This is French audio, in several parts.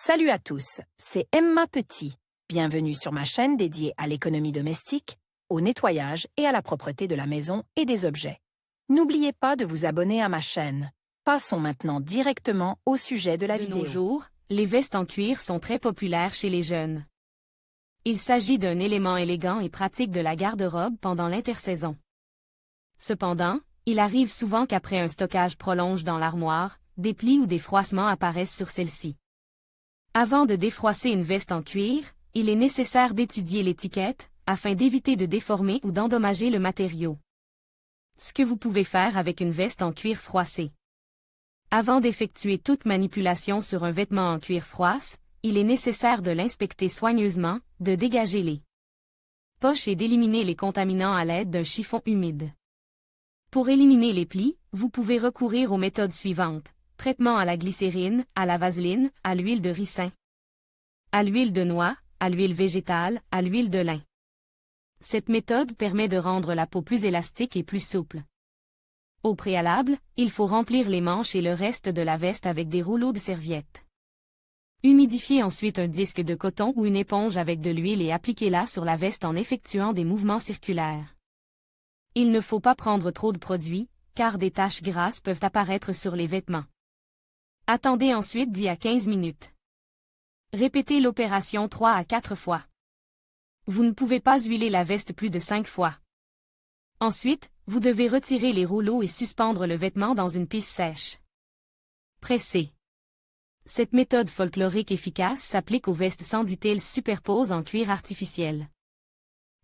Salut à tous, c'est Emma Petit. Bienvenue sur ma chaîne dédiée à l'économie domestique, au nettoyage et à la propreté de la maison et des objets. N'oubliez pas de vous abonner à ma chaîne. Passons maintenant directement au sujet de la vidéo. De nos jours, les vestes en cuir sont très populaires chez les jeunes. Il s'agit d'un élément élégant et pratique de la garde-robe pendant l'intersaison. Cependant, il arrive souvent qu'après un stockage prolonge dans l'armoire, des plis ou des froissements apparaissent sur celle-ci. Avant de défroisser une veste en cuir, il est nécessaire d'étudier l'étiquette, afin d'éviter de déformer ou d'endommager le matériau. Ce que vous pouvez faire avec une veste en cuir froissée. Avant d'effectuer toute manipulation sur un vêtement en cuir froisse, il est nécessaire de l'inspecter soigneusement, de dégager les poches et d'éliminer les contaminants à l'aide d'un chiffon humide. Pour éliminer les plis, vous pouvez recourir aux méthodes suivantes: traitement à la glycérine, à la vaseline, à l'huile de ricin, à l'huile de noix, à l'huile végétale, à l'huile de lin. Cette méthode permet de rendre la peau plus élastique et plus souple. Au préalable, il faut remplir les manches et le reste de la veste avec des rouleaux de serviettes. Humidifiez ensuite un disque de coton ou une éponge avec de l'huile et appliquez-la sur la veste en effectuant des mouvements circulaires. Il ne faut pas prendre trop de produits, car des taches grasses peuvent apparaître sur les vêtements. Attendez ensuite 10 à 15 minutes. Répétez l'opération 3 à 4 fois. Vous ne pouvez pas huiler la veste plus de 5 fois. Ensuite, vous devez retirer les rouleaux et suspendre le vêtement dans une pisse sèche. Pressez. Cette méthode folklorique efficace s'applique aux vestes sans detail superpose en cuir artificiel.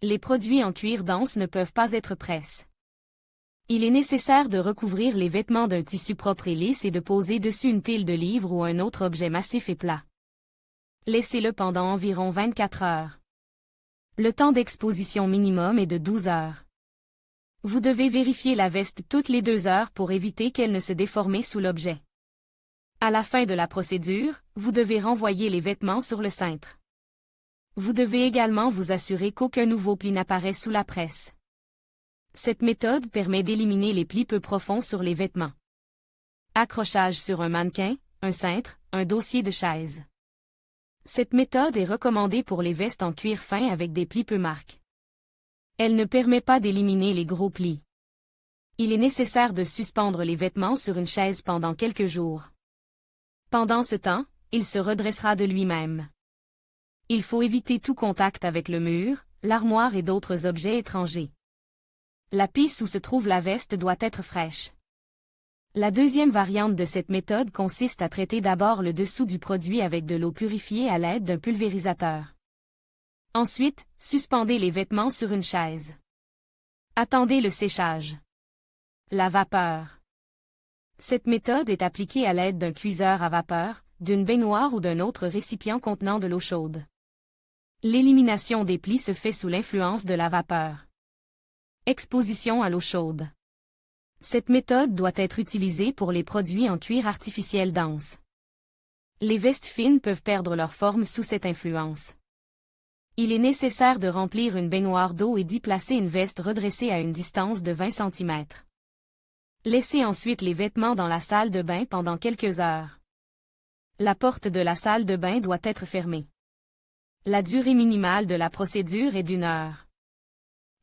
Les produits en cuir dense ne peuvent pas être presse. Il est nécessaire de recouvrir les vêtements d'un tissu propre et lisse et de poser dessus une pile de livres ou un autre objet massif et plat. Laissez-le pendant environ 24 heures. Le temps d'exposition minimum est de 12 heures. Vous devez vérifier la veste toutes les 2 heures pour éviter qu'elle ne se déforme sous l'objet. À la fin de la procédure, vous devez renvoyer les vêtements sur le cintre. Vous devez également vous assurer qu'aucun nouveau pli n'apparaît sous la presse. Cette méthode permet d'éliminer les plis peu profonds sur les vêtements. Accrochage sur un mannequin, un cintre, un dossier de chaise. Cette méthode est recommandée pour les vestes en cuir fin avec des plis peu marqués. Elle ne permet pas d'éliminer les gros plis. Il est nécessaire de suspendre les vêtements sur une chaise pendant quelques jours. Pendant ce temps, il se redressera de lui-même. Il faut éviter tout contact avec le mur, l'armoire et d'autres objets étrangers. La pisse où se trouve la veste doit être fraîche. La deuxième variante de cette méthode consiste à traiter d'abord le dessous du produit avec de l'eau purifiée à l'aide d'un pulvérisateur. Ensuite, suspendez les vêtements sur une chaise. Attendez le séchage. La vapeur. Cette méthode est appliquée à l'aide d'un cuiseur à vapeur, d'une baignoire ou d'un autre récipient contenant de l'eau chaude. L'élimination des plis se fait sous l'influence de la vapeur. Exposition à l'eau chaude. Cette méthode doit être utilisée pour les produits en cuir artificiel dense. Les vestes fines peuvent perdre leur forme sous cette influence. Il est nécessaire de remplir une baignoire d'eau et d'y placer une veste redressée à une distance de 20 cm. Laissez ensuite les vêtements dans la salle de bain pendant quelques heures. La porte de la salle de bain doit être fermée. La durée minimale de la procédure est d'1 heure.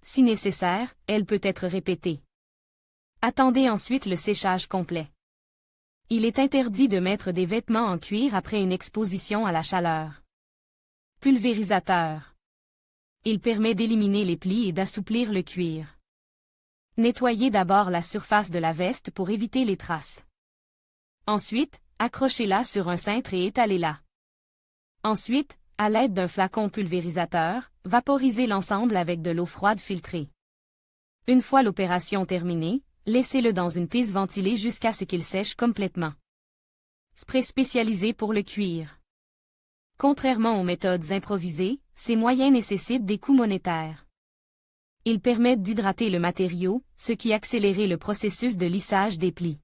Si nécessaire, elle peut être répétée. Attendez ensuite le séchage complet. Il est interdit de mettre des vêtements en cuir après une exposition à la chaleur. Pulvérisateur. Il permet d'éliminer les plis et d'assouplir le cuir. Nettoyez d'abord la surface de la veste pour éviter les traces. Ensuite, accrochez-la sur un cintre et étalez-la. Ensuite, à l'aide d'un flacon pulvérisateur, vaporisez l'ensemble avec de l'eau froide filtrée. Une fois l'opération terminée, laissez-le dans une pisse ventilée jusqu'à ce qu'il sèche complètement. Spray spécialisé pour le cuir. Contrairement aux méthodes improvisées, ces moyens nécessitent des coûts monétaires. Ils permettent d'hydrater le matériau, ce qui accélère le processus de lissage des plis.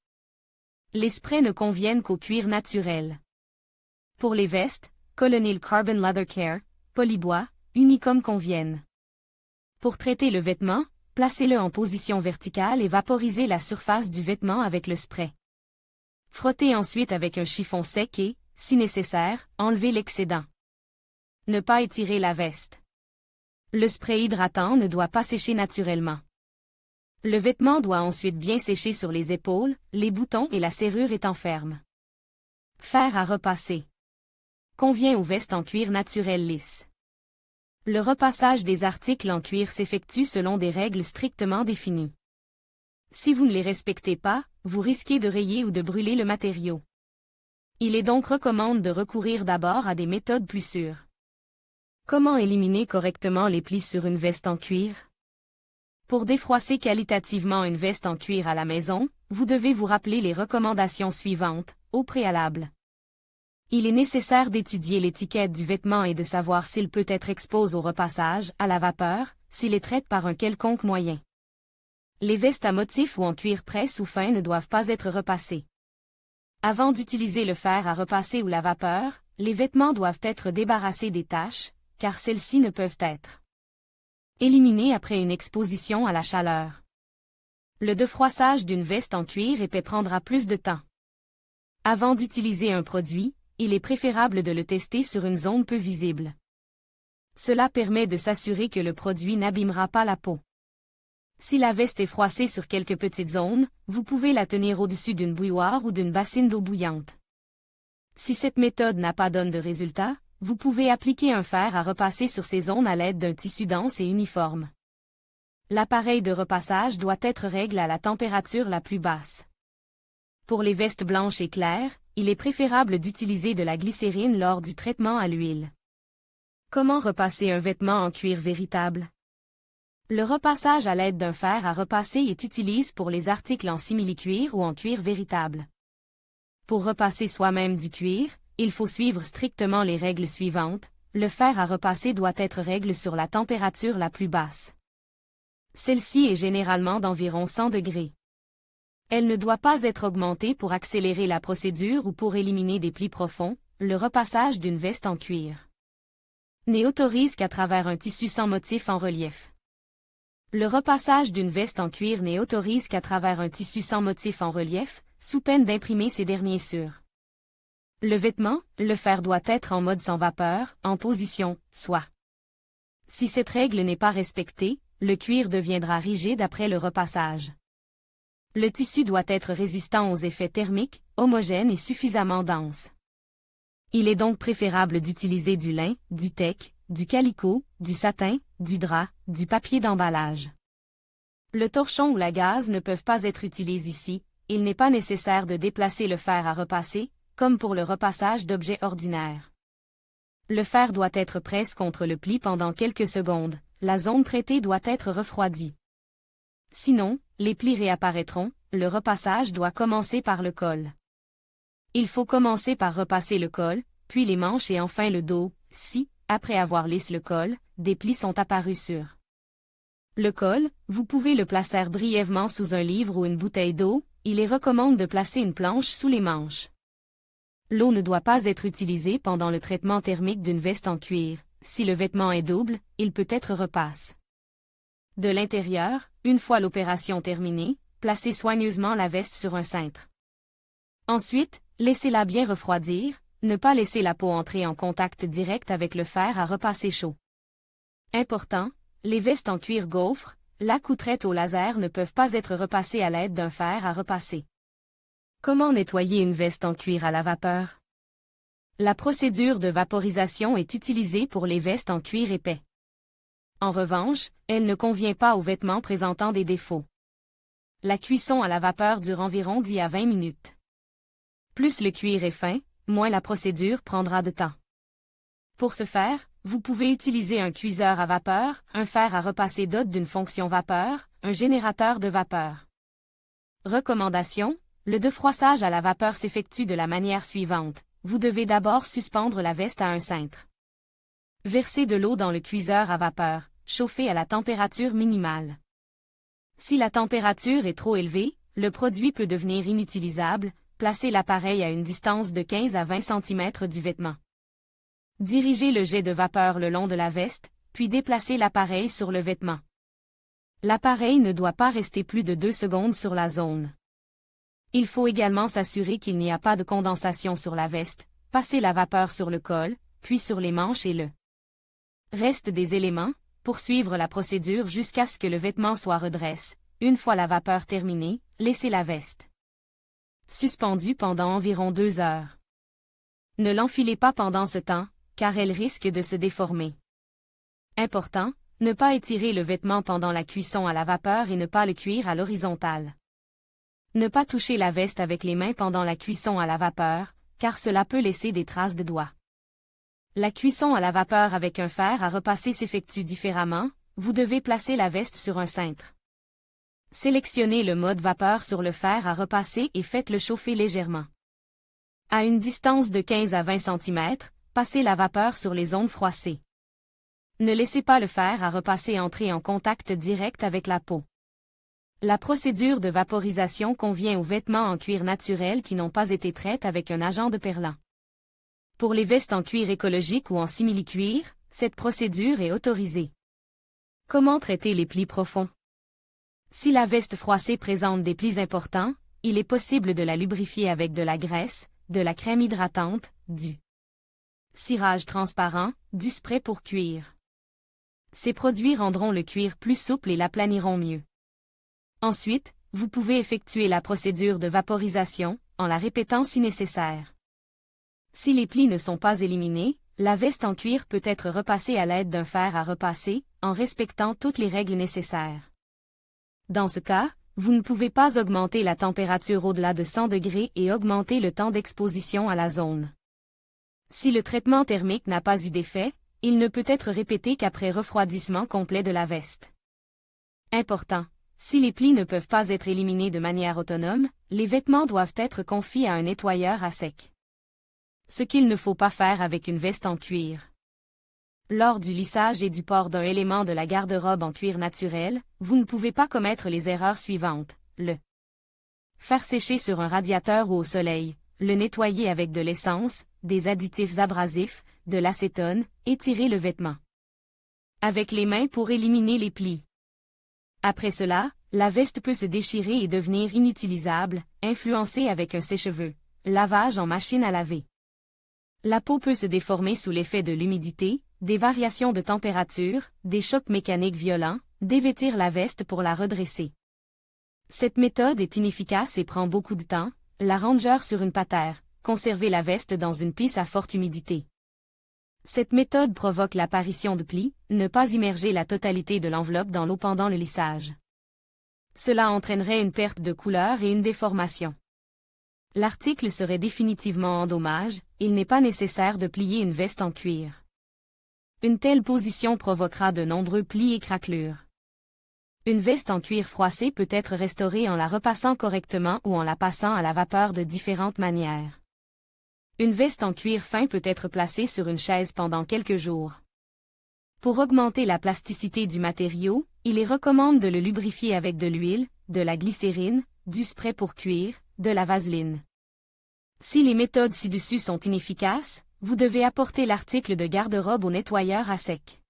Les sprays ne conviennent qu'au cuir naturel. Pour les vestes, Colonial Carbon Leather Care, Polybois, Unicom conviennent. Pour traiter le vêtement, placez-le en position verticale et vaporisez la surface du vêtement avec le spray. Frottez ensuite avec un chiffon sec et, Si nécessaire, enlevez l'excédent. Ne pas étirer la veste. Le spray hydratant ne doit pas sécher naturellement. Le vêtement doit ensuite bien sécher sur les épaules, les boutons et la serrure étant ferme. Fer à repasser. Convient aux vestes en cuir naturel lisse. Le repassage des articles en cuir s'effectue selon des règles strictement définies. Si vous ne les respectez pas, vous risquez de rayer ou de brûler le matériau. Il est donc recommandé de recourir d'abord à des méthodes plus sûres. Comment éliminer correctement les plis sur une veste en cuir? Pour défroisser qualitativement une veste en cuir à la maison, vous devez vous rappeler les recommandations suivantes, au préalable. Il est nécessaire d'étudier l'étiquette du vêtement et de savoir s'il peut être exposé au repassage, à la vapeur, s'il est traité par un quelconque moyen. Les vestes à motifs ou en cuir presse ou fin ne doivent pas être repassées. Avant d'utiliser le fer à repasser ou la vapeur, les vêtements doivent être débarrassés des taches, car celles-ci ne peuvent être éliminées après une exposition à la chaleur. Le defroissage d'une veste en cuir épais prendra plus de temps. Avant d'utiliser un produit, il est préférable de le tester sur une zone peu visible. Cela permet de s'assurer que le produit n'abîmera pas la peau. Si la veste est froissée sur quelques petites zones, vous pouvez la tenir au-dessus d'une bouilloire ou d'une bassine d'eau bouillante. Si cette méthode n'a pas donné de résultat, vous pouvez appliquer un fer à repasser sur ces zones à l'aide d'un tissu dense et uniforme. L'appareil de repassage doit être réglé à la température la plus basse. Pour les vestes blanches et claires, il est préférable d'utiliser de la glycérine lors du traitement à l'huile. Comment repasser un vêtement en cuir véritable? Le repassage à l'aide d'un fer à repasser est utilisé pour les articles en simili-cuir ou en cuir véritable. Pour repasser soi-même du cuir, il faut suivre strictement les règles suivantes. Le fer à repasser doit être réglé sur la température la plus basse. Celle-ci est généralement d'environ 100 degrés. Elle ne doit pas être augmentée pour accélérer la procédure ou pour éliminer des plis profonds. Le repassage d'une veste en cuir n'est autorisé qu'à travers un tissu sans motif en relief. Le repassage d'une veste en cuir n'est autorisé qu'à travers un tissu sans motif en relief, sous peine d'imprimer ces derniers sur le vêtement. Le fer doit être en mode sans vapeur, en position, soit. Si cette règle n'est pas respectée, le cuir deviendra rigide après le repassage. Le tissu doit être résistant aux effets thermiques, homogène et suffisamment dense. Il est donc préférable d'utiliser du lin, du teck, du calicot, du satin, du drap, du papier d'emballage. Le torchon ou la gaze ne peuvent pas être utilisés ici. Il n'est pas nécessaire de déplacer le fer à repasser, comme pour le repassage d'objets ordinaires. Le fer doit être presse contre le pli pendant quelques secondes. La zone traitée doit être refroidie. Sinon, les plis réapparaîtront. Le repassage doit commencer par le col. Il faut commencer par repasser le col, puis les manches et enfin le dos. Si, après avoir lissé le col, des plis sont apparus sur le col, vous pouvez le placer brièvement sous un livre ou une bouteille d'eau. Il est recommandé de placer une planche sous les manches. L'eau ne doit pas être utilisée pendant le traitement thermique d'une veste en cuir. Si le vêtement est double, il peut être repasse. De l'intérieur, une fois l'opération terminée, placez soigneusement la veste sur un cintre. Ensuite, laissez-la bien refroidir, ne pas laisser la peau entrer en contact direct avec le fer à repasser chaud. Important, les vestes en cuir gaufre, laque ou traite au laser ne peuvent pas être repassées à l'aide d'un fer à repasser. Comment nettoyer une veste en cuir à la vapeur? La procédure de vaporisation est utilisée pour les vestes en cuir épais. En revanche, elle ne convient pas aux vêtements présentant des défauts. La cuisson à la vapeur dure environ 10 à 20 minutes. Plus le cuir est fin, moins la procédure prendra de temps. Pour ce faire, vous pouvez utiliser un cuiseur à vapeur, un fer à repasser doté d'une fonction vapeur, un générateur de vapeur. Recommandation: le defroissage à la vapeur s'effectue de la manière suivante. Vous devez d'abord suspendre la veste à un cintre. Versez de l'eau dans le cuiseur à vapeur, chauffez à la température minimale. Si la température est trop élevée, le produit peut devenir inutilisable. Placez l'appareil à une distance de 15 à 20 cm du vêtement. Dirigez le jet de vapeur le long de la veste, puis déplacez l'appareil sur le vêtement. L'appareil ne doit pas rester plus de 2 secondes sur la zone. Il faut également s'assurer qu'il n'y a pas de condensation sur la veste. passez la vapeur sur le col, puis sur les manches et le reste des éléments, poursuivre la procédure jusqu'à ce que le vêtement soit redresse. Une fois la vapeur terminée, laissez la veste suspendue pendant environ 2 heures. Ne l'enfilez pas pendant ce temps, car elle risque de se déformer. Important, ne pas étirer le vêtement pendant la cuisson à la vapeur et ne pas le cuire à l'horizontale. Ne pas toucher la veste avec les mains pendant la cuisson à la vapeur, car cela peut laisser des traces de doigts. La cuisson à la vapeur avec un fer à repasser s'effectue différemment, vous devez placer la veste sur un cintre. Sélectionnez le mode vapeur sur le fer à repasser et faites-le chauffer légèrement. À une distance de 15 à 20 cm, passez la vapeur sur les zones froissées. Ne laissez pas le fer à repasser entrer en contact direct avec la peau. La procédure de vaporisation convient aux vêtements en cuir naturel qui n'ont pas été traités avec un agent de perlant. Pour les vestes en cuir écologique ou en simili-cuir, cette procédure est autorisée. Comment traiter les plis profonds? Si la veste froissée présente des plis importants, il est possible de la lubrifier avec de la graisse, de la crème hydratante, du cirage transparent, du spray pour cuir. Ces produits rendront le cuir plus souple et l'aplaniront mieux. Ensuite, vous pouvez effectuer la procédure de vaporisation, en la répétant si nécessaire. Si les plis ne sont pas éliminés, la veste en cuir peut être repassée à l'aide d'un fer à repasser, en respectant toutes les règles nécessaires. Dans ce cas, vous ne pouvez pas augmenter la température au-delà de 100 degrés et augmenter le temps d'exposition à la zone. Si le traitement thermique n'a pas eu d'effet, il ne peut être répété qu'après refroidissement complet de la veste. Important. Si les plis ne peuvent pas être éliminés de manière autonome, les vêtements doivent être confiés à un nettoyeur à sec. Ce qu'il ne faut pas faire avec une veste en cuir. Lors du lissage et du port d'un élément de la garde-robe en cuir naturel, vous ne pouvez pas commettre les erreurs suivantes. Le faire sécher sur un radiateur ou au soleil, le nettoyer avec de l'essence, des additifs abrasifs, de l'acétone, étirer le vêtement avec les mains pour éliminer les plis. Après cela, la veste peut se déchirer et devenir inutilisable, influencée avec un sèche-cheveux. Lavage en machine à laver. La peau peut se déformer sous l'effet de l'humidité, des variations de température, des chocs mécaniques violents, dévêtir la veste pour la redresser. Cette méthode est inefficace et prend beaucoup de temps. La rangeur sur une patère, conserver la veste dans une pisse à forte humidité. Cette méthode provoque l'apparition de plis, ne pas immerger la totalité de l'enveloppe dans l'eau pendant le lissage. Cela entraînerait une perte de couleur et une déformation. L'article serait définitivement endommagé, il n'est pas nécessaire de plier une veste en cuir. Une telle position provoquera de nombreux plis et craquelures. Une veste en cuir froissé peut être restaurée en la repassant correctement ou en la passant à la vapeur de différentes manières. Une veste en cuir fin peut être placée sur une chaise pendant quelques jours. Pour augmenter la plasticité du matériau, il est recommandé de le lubrifier avec de l'huile, de la glycérine, du spray pour cuir, de la vaseline. Si les méthodes ci-dessus sont inefficaces, vous devez apporter l'article de garde-robe au nettoyeur à sec.